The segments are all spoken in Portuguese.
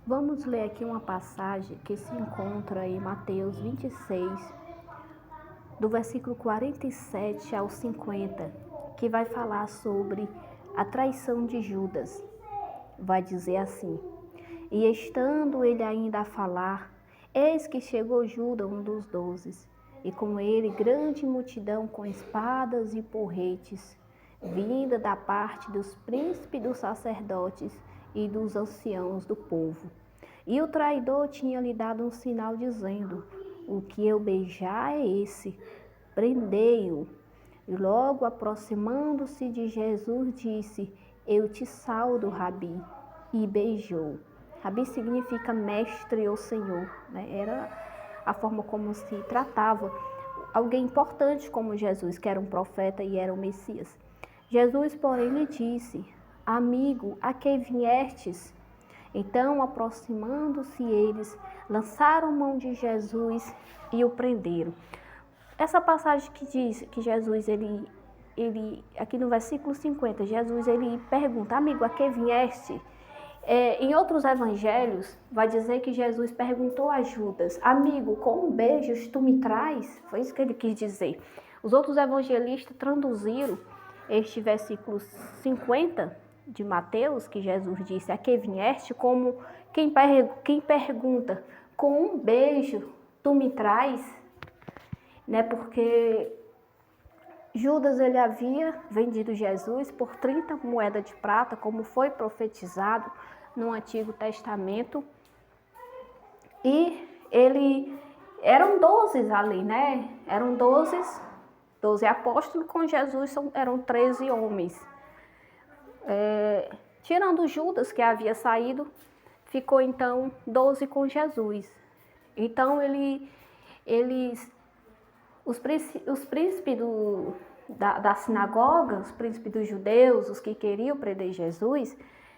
Vamos ler aqui uma passagem que se encontra em Mateus 26, do versículo 47 ao 50, que vai falar sobre a traição de Judas. Vai dizer assim: E estando ele ainda a falar, eis que chegou Judas, um dos 12, e com ele grande multidão com espadas e porretes, vinda da parte dos príncipes dos sacerdotes e dos anciãos do povo. E o traidor tinha lhe dado um sinal dizendo: O que eu beijar é esse, prendei-o. E logo aproximando-se de Jesus, disse: Eu te saldo, Rabi, e beijou. Rabi significa mestre ou senhor, né? Era a forma como se tratava alguém importante como Jesus, que era um profeta e era o Messias. Jesus, porém, lhe disse: Amigo, a que viestes? Então, aproximando-se eles, lançaram mão de Jesus e o prenderam. Essa passagem que diz que Jesus, aqui no versículo 50, Jesus, ele pergunta: Amigo, a que vieste? Em outros evangelhos, vai dizer que Jesus perguntou a Judas: Amigo, com beijos tu me traz? Foi isso que ele quis dizer. Os outros evangelistas traduziram este versículo 50 de Mateus, que Jesus disse: A que vieste? Como quem pergunta: Com um beijo tu me traz? Né? Porque Judas, ele havia vendido Jesus por 30 moedas de prata, como foi profetizado no Antigo Testamento. E eram 12 ali, né? Eram 12 apóstolos, com Jesus eram 13 homens. Tirando Judas, que havia saído, ficou então 12 com Jesus. Então os príncipes da sinagoga, os príncipes dos judeus, os que queriam prender Jesus,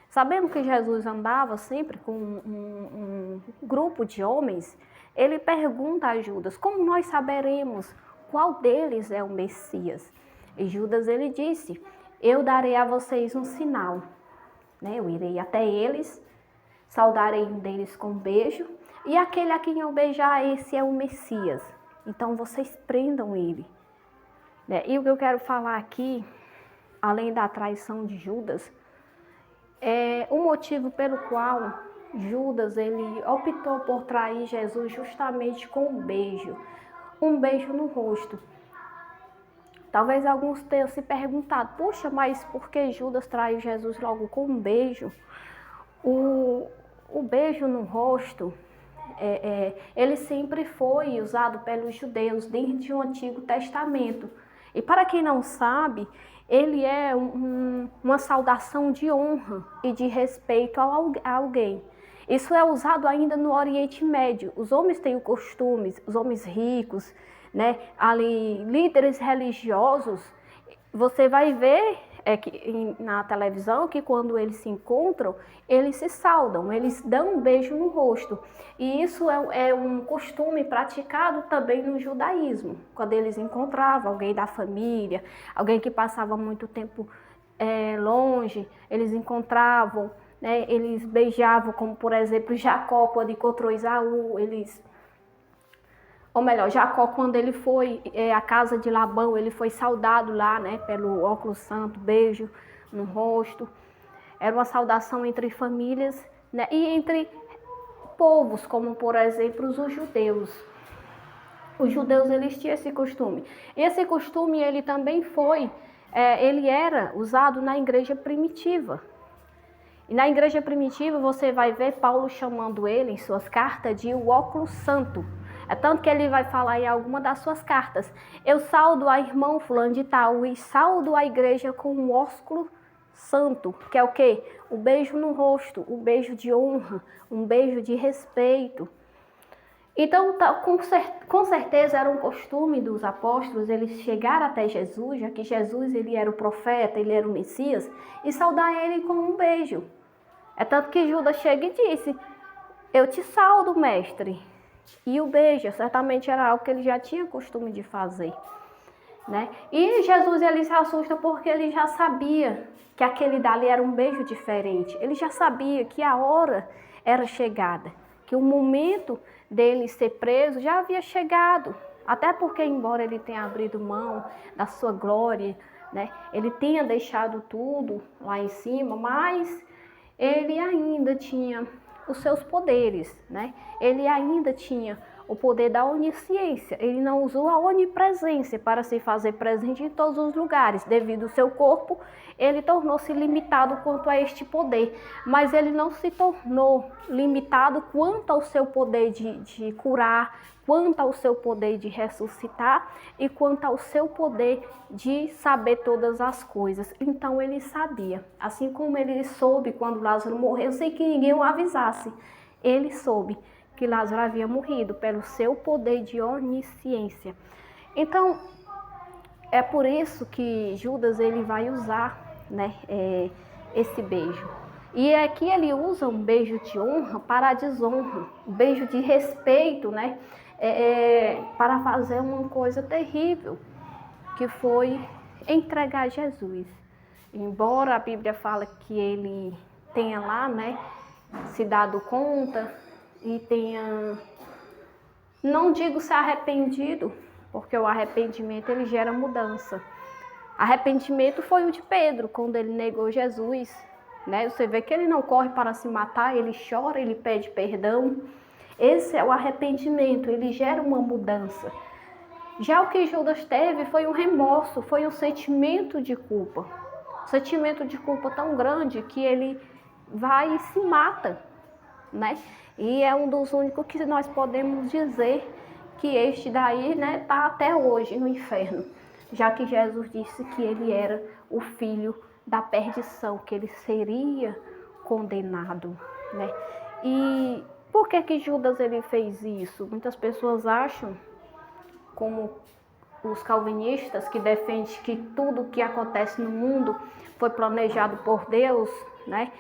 sabendo que Jesus andava sempre com um grupo de homens, ele pergunta a Judas: como nós saberemos qual deles é o Messias? E Judas, ele disse: eu darei a vocês um sinal, né? Eu irei até eles, saudarei um deles com um beijo, e aquele a quem eu beijar, esse é o Messias. Então vocês prendam ele. E o que eu quero falar aqui, além da traição de Judas, é o motivo pelo qual Judas ele optou por trair Jesus justamente com um beijo no rosto. Talvez alguns tenham se perguntado: puxa, mas por que Judas traiu Jesus logo com um beijo? O beijo no rosto, ele sempre foi usado pelos judeus desde o Antigo Testamento. E para quem não sabe, ele é uma saudação de honra e de respeito a alguém. Isso é usado ainda no Oriente Médio. Os homens têm o costume, os homens ricos, né, ali, líderes religiosos, você vai ver na televisão que quando eles se encontram, eles se saudam, eles dão um beijo no rosto. E isso é um costume praticado também no judaísmo. Quando eles encontravam alguém da família, alguém que passava muito tempo longe, eles encontravam, né, eles beijavam, como por exemplo Jacó, quando encontrou Esaú, Jacó, quando ele foi à casa de Labão, ele foi saudado lá, né, pelo óculo santo, beijo no rosto. Era uma saudação entre famílias, né, e entre povos, como por exemplo os judeus. Os judeus, eles tinham esse costume. Esse costume, ele também ele era usado na igreja primitiva. E na igreja primitiva você vai ver Paulo chamando ele em suas cartas de o óculo santo. É tanto que ele vai falar em alguma das suas cartas: eu saldo a irmão fulano de tal e saldo a igreja com um ósculo santo, que é o quê? O beijo no rosto, um beijo de honra, um beijo de respeito. Então, com certeza era um costume dos apóstolos eles chegar até Jesus, já que Jesus ele era o profeta, ele era o Messias, e saudar ele com um beijo. É tanto que Judas chega e disse: eu te saldo, mestre. E o beijo certamente era algo que ele já tinha costume de fazer. né? E Jesus, ele se assusta porque ele já sabia que aquele dali era um beijo diferente. Ele já sabia que a hora era chegada, que o momento dele ser preso já havia chegado. Até porque, embora ele tenha abrido mão da sua glória, né? Ele tinha deixado tudo lá em cima, mas ele ainda tinha os seus poderes, né? Ele ainda tinha o poder da onisciência. Ele não usou a onipresença para se fazer presente em todos os lugares. Devido ao seu corpo, ele tornou-se limitado quanto a este poder. Mas ele não se tornou limitado quanto ao seu poder de curar, quanto ao seu poder de ressuscitar e quanto ao seu poder de saber todas as coisas. Então ele sabia, assim como ele soube quando Lázaro morreu, sem que ninguém o avisasse. Ele soube que Lázaro havia morrido pelo seu poder de onisciência. Então, é por isso que Judas ele vai usar, né, esse beijo. E aqui ele usa um beijo de honra para a desonra, um beijo de respeito, né, para fazer uma coisa terrível, que foi entregar Jesus. Embora a Bíblia fala que ele tenha lá, né, se dado conta e tenha, não digo se arrependido, porque o arrependimento ele gera mudança. Arrependimento foi o de Pedro, quando ele negou Jesus, né? Você vê que ele não corre para se matar, ele chora, ele pede perdão. Esse é o arrependimento, ele gera uma mudança. Já o que Judas teve foi um remorso, foi um sentimento de culpa. Um sentimento de culpa tão grande que ele vai e se mata, né? E é um dos únicos que nós podemos dizer que este daí, né, tá até hoje no inferno, já que Jesus disse que ele era o filho da perdição, que ele seria condenado, né? E por que Judas ele fez isso? Muitas pessoas acham, como os calvinistas, que defendem que tudo que acontece no mundo foi planejado por Deus, né?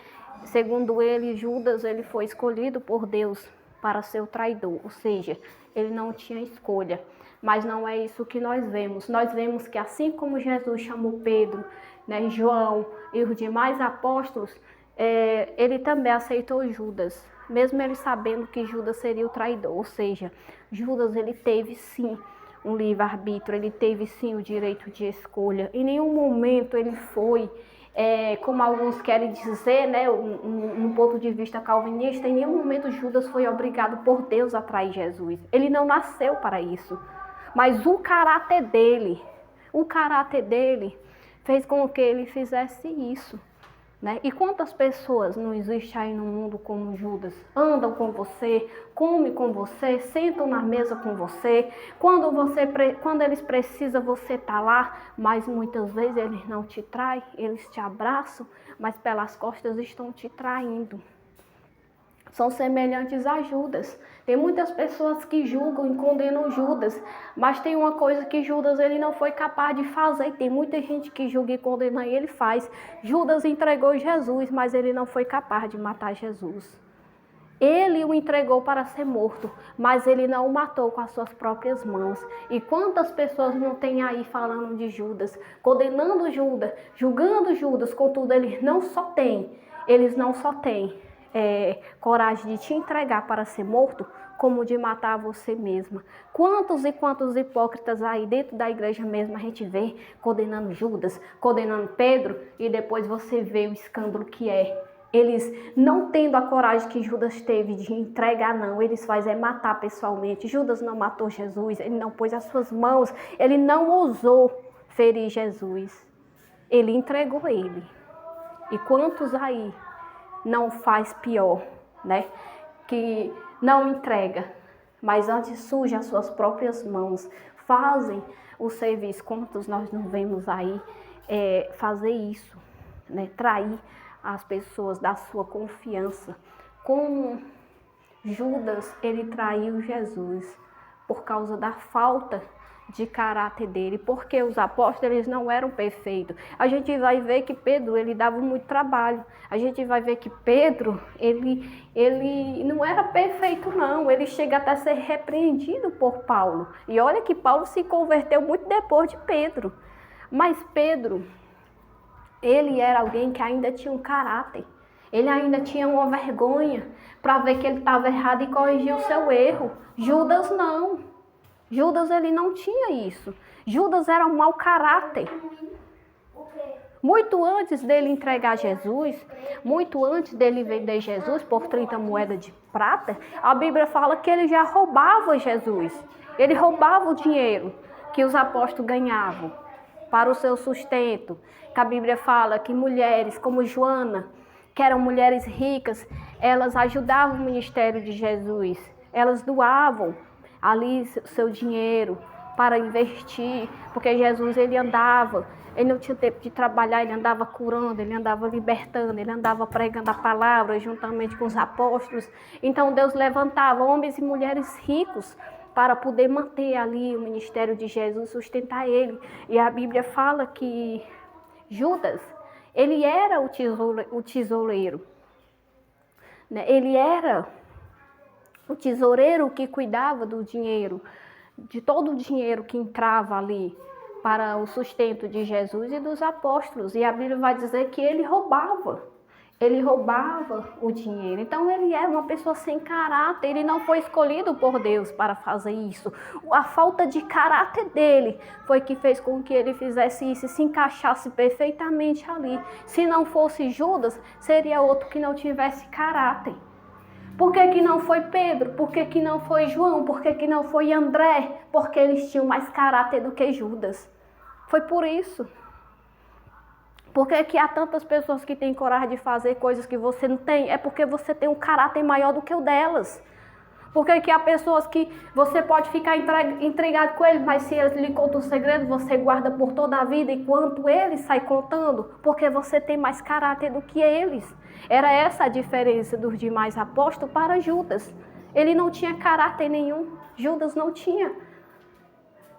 Segundo ele, Judas ele foi escolhido por Deus para ser o traidor, ou seja, ele não tinha escolha. Mas não é isso que nós vemos. Nós vemos que assim como Jesus chamou Pedro, né, João e os demais apóstolos, ele também aceitou Judas, mesmo ele sabendo que Judas seria o traidor. Ou seja, Judas ele teve sim um livre-arbítrio, ele teve sim o direito de escolha. Em nenhum momento ele foi, como alguns querem dizer, né, no ponto de vista calvinista, em nenhum momento Judas foi obrigado por Deus a trair Jesus. Ele não nasceu para isso. Mas o caráter dele fez com que ele fizesse isso, né? E quantas pessoas não existem aí no mundo como Judas? Andam com você, comem com você, sentam na mesa com você. Quando eles precisam, você está lá, mas muitas vezes eles não te traem, eles te abraçam, mas pelas costas estão te traindo. São semelhantes a Judas. Tem muitas pessoas que julgam e condenam Judas, mas tem uma coisa que Judas ele não foi capaz de fazer. Tem muita gente que julga e condena e ele faz. Judas entregou Jesus, mas ele não foi capaz de matar Jesus. Ele o entregou para ser morto, mas ele não o matou com as suas próprias mãos. E quantas pessoas não tem aí falando de Judas, condenando Judas, julgando Judas, contudo eles não só têm coragem de te entregar para ser morto, como de matar você mesma. Quantos e quantos hipócritas aí dentro da igreja mesmo a gente vê condenando Judas, condenando Pedro, e depois você vê o escândalo que é. Eles não tendo a coragem que Judas teve de entregar, não, eles fazem matar pessoalmente. Judas não matou Jesus, ele não pôs as suas mãos, ele não ousou ferir Jesus. Ele entregou ele. E quantos aí não faz pior, né? Que não entrega, mas antes suja as suas próprias mãos, fazem o serviço. Quantos nós não vemos aí fazer isso, né? Trair as pessoas da sua confiança. Como Judas, ele traiu Jesus por causa da falta de caráter dele, porque os apóstolos eles não eram perfeitos. A gente vai ver que Pedro ele dava muito trabalho. A gente vai ver que Pedro ele não era perfeito não. Ele chega até a ser repreendido por Paulo. E olha que Paulo se converteu muito depois de Pedro. Mas Pedro ele era alguém que ainda tinha um caráter. Ele ainda tinha uma vergonha para ver que ele estava errado e corrigir o seu erro. Judas não. Judas ele não tinha isso. Judas era um mau caráter. Muito antes dele entregar Jesus, muito antes dele vender Jesus por 30 moedas de prata, a Bíblia fala que ele já roubava Jesus. Ele roubava o dinheiro que os apóstolos ganhavam para o seu sustento. Que a Bíblia fala que mulheres como Joana, que eram mulheres ricas, elas ajudavam o ministério de Jesus. Elas doavam ali seu dinheiro para investir, porque Jesus ele não tinha tempo de trabalhar, ele andava curando, ele andava libertando, ele andava pregando a palavra juntamente com os apóstolos. Então Deus levantava homens e mulheres ricos para poder manter ali o ministério de Jesus, sustentar ele. E a Bíblia fala que Judas, ele era o tesoureiro, né? Ele era o tesoureiro que cuidava do dinheiro, de todo o dinheiro que entrava ali para o sustento de Jesus e dos apóstolos. E a Bíblia vai dizer que ele roubava o dinheiro. Então ele era uma pessoa sem caráter, ele não foi escolhido por Deus para fazer isso. A falta de caráter dele foi que fez com que ele fizesse isso e se encaixasse perfeitamente ali. Se não fosse Judas, seria outro que não tivesse caráter. Por que não foi Pedro? Por que não foi João? Por que não foi André? Porque eles tinham mais caráter do que Judas. Foi por isso. Por que há tantas pessoas que têm coragem de fazer coisas que você não tem? É porque você tem um caráter maior do que o delas. Por que há pessoas que você pode ficar intrigado com eles, mas se eles lhe contam um segredo, você guarda por toda a vida, enquanto eles saem contando? Porque você tem mais caráter do que eles. Era essa a diferença dos demais apóstolos para Judas. Ele não tinha caráter nenhum. Judas não tinha.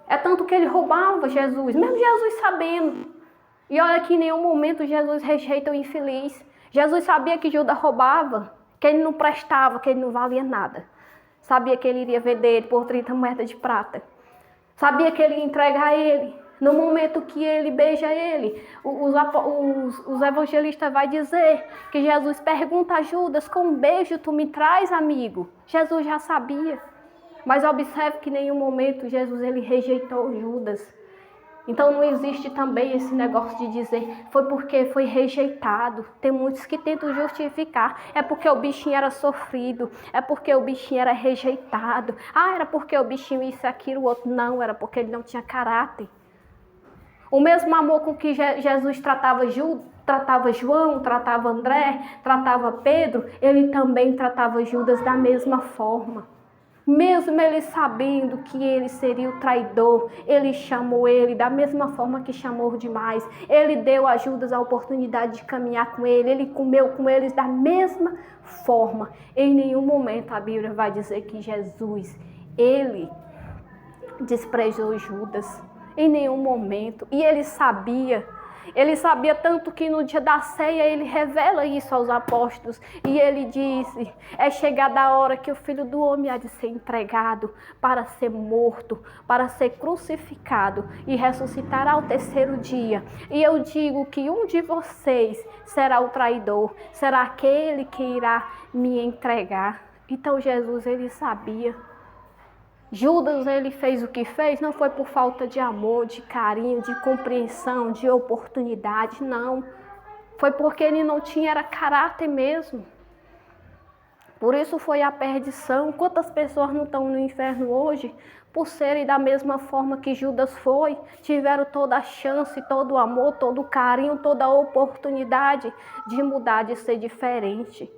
É tanto que ele roubava Jesus, mesmo Jesus sabendo. E olha que em nenhum momento Jesus rejeita o infeliz. Jesus sabia que Judas roubava, que ele não prestava, que ele não valia nada. Sabia que ele iria vender ele por 30 moedas de prata. Sabia que ele ia entregar ele. No momento que ele beija ele, os evangelistas vão dizer que Jesus pergunta a Judas, com um beijo tu me traz, amigo? Jesus já sabia. Mas observe que em nenhum momento Jesus ele rejeitou Judas. Então não existe também esse negócio de dizer foi porque foi rejeitado. Tem muitos que tentam justificar. É porque o bichinho era sofrido. É porque o bichinho era rejeitado. Ah, era porque o bichinho isso, aquilo, o outro. Não, era porque ele não tinha caráter. O mesmo amor com que Jesus tratava João, tratava André, tratava Pedro, ele também tratava Judas da mesma forma. Mesmo ele sabendo que ele seria o traidor, ele chamou ele da mesma forma que chamou os demais. Ele deu a Judas a oportunidade de caminhar com ele comeu com eles da mesma forma. Em nenhum momento a Bíblia vai dizer que Jesus, ele desprezou Judas. Em nenhum momento. E ele sabia tanto que no dia da ceia ele revela isso aos apóstolos. E ele disse, é chegada a hora que o Filho do Homem há de ser entregado para ser morto, para ser crucificado e ressuscitar ao terceiro dia. E eu digo que um de vocês será o traidor, será aquele que irá me entregar. Então Jesus, ele sabia. Judas, ele fez o que fez, não foi por falta de amor, de carinho, de compreensão, de oportunidade, não. Foi porque ele não tinha era caráter mesmo. Por isso foi a perdição. Quantas pessoas não estão no inferno hoje por serem da mesma forma que Judas foi? Tiveram toda a chance, todo o amor, todo o carinho, toda a oportunidade de mudar, de ser diferente.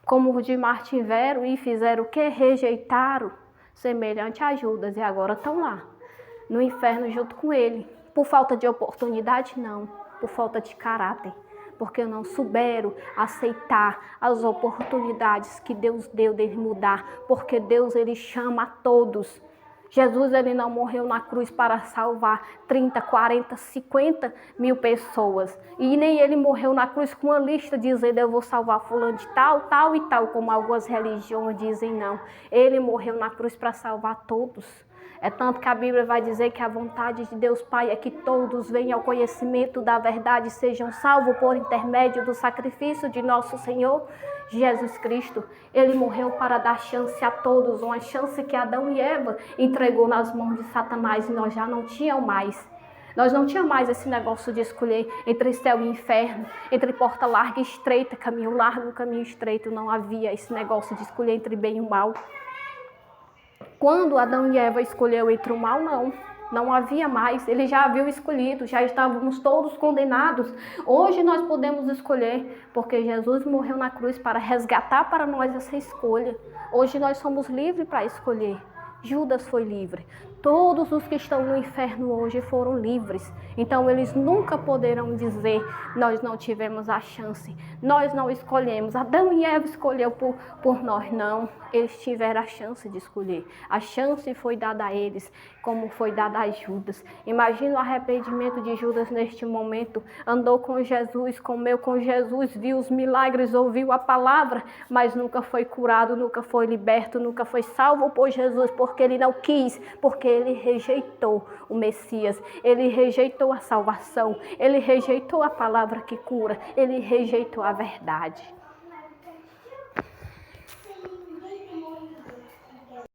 Como os de Martim Vero e fizeram o quê? Rejeitaram. Semelhante a Judas, e agora estão lá, no inferno junto com ele. Por falta de oportunidade? Não, por falta de caráter, porque não souberam aceitar as oportunidades que Deus deu de mudar, porque Deus ele chama a todos. Jesus, ele não morreu na cruz para salvar 30, 40, 50 mil pessoas. E nem ele morreu na cruz com uma lista dizendo eu vou salvar fulano de tal, tal e tal, como algumas religiões dizem, não. Ele morreu na cruz para salvar todos. É tanto que a Bíblia vai dizer que a vontade de Deus Pai é que todos venham ao conhecimento da verdade e sejam salvos por intermédio do sacrifício de nosso Senhor Jesus Cristo. Ele morreu para dar chance a todos, uma chance que Adão e Eva entregou nas mãos de Satanás e nós já não tínhamos mais. Nós não tínhamos mais esse negócio de escolher entre céu e inferno, entre porta larga e estreita, caminho largo e caminho estreito. Não havia esse negócio de escolher entre bem e o mal. Quando Adão e Eva escolheu entre o mal, não havia mais. Ele já havia escolhido, já estávamos todos condenados. Hoje nós podemos escolher, porque Jesus morreu na cruz para resgatar para nós essa escolha. Hoje nós somos livres para escolher. Judas foi livre. Todos os que estão no inferno hoje foram livres. Então eles nunca poderão dizer, nós não tivemos a chance, nós não escolhemos. Adão e Eva escolheu por nós, não. Eles tiveram a chance de escolher. A chance foi dada a eles, como foi dada a Judas. Imagina o arrependimento de Judas neste momento. Andou com Jesus, comeu com Jesus, viu os milagres, ouviu a palavra, mas nunca foi curado, nunca foi liberto, nunca foi salvo por Jesus, porque ele não quis, porque ele rejeitou o Messias, ele rejeitou a salvação, ele rejeitou a palavra que cura, ele rejeitou a verdade.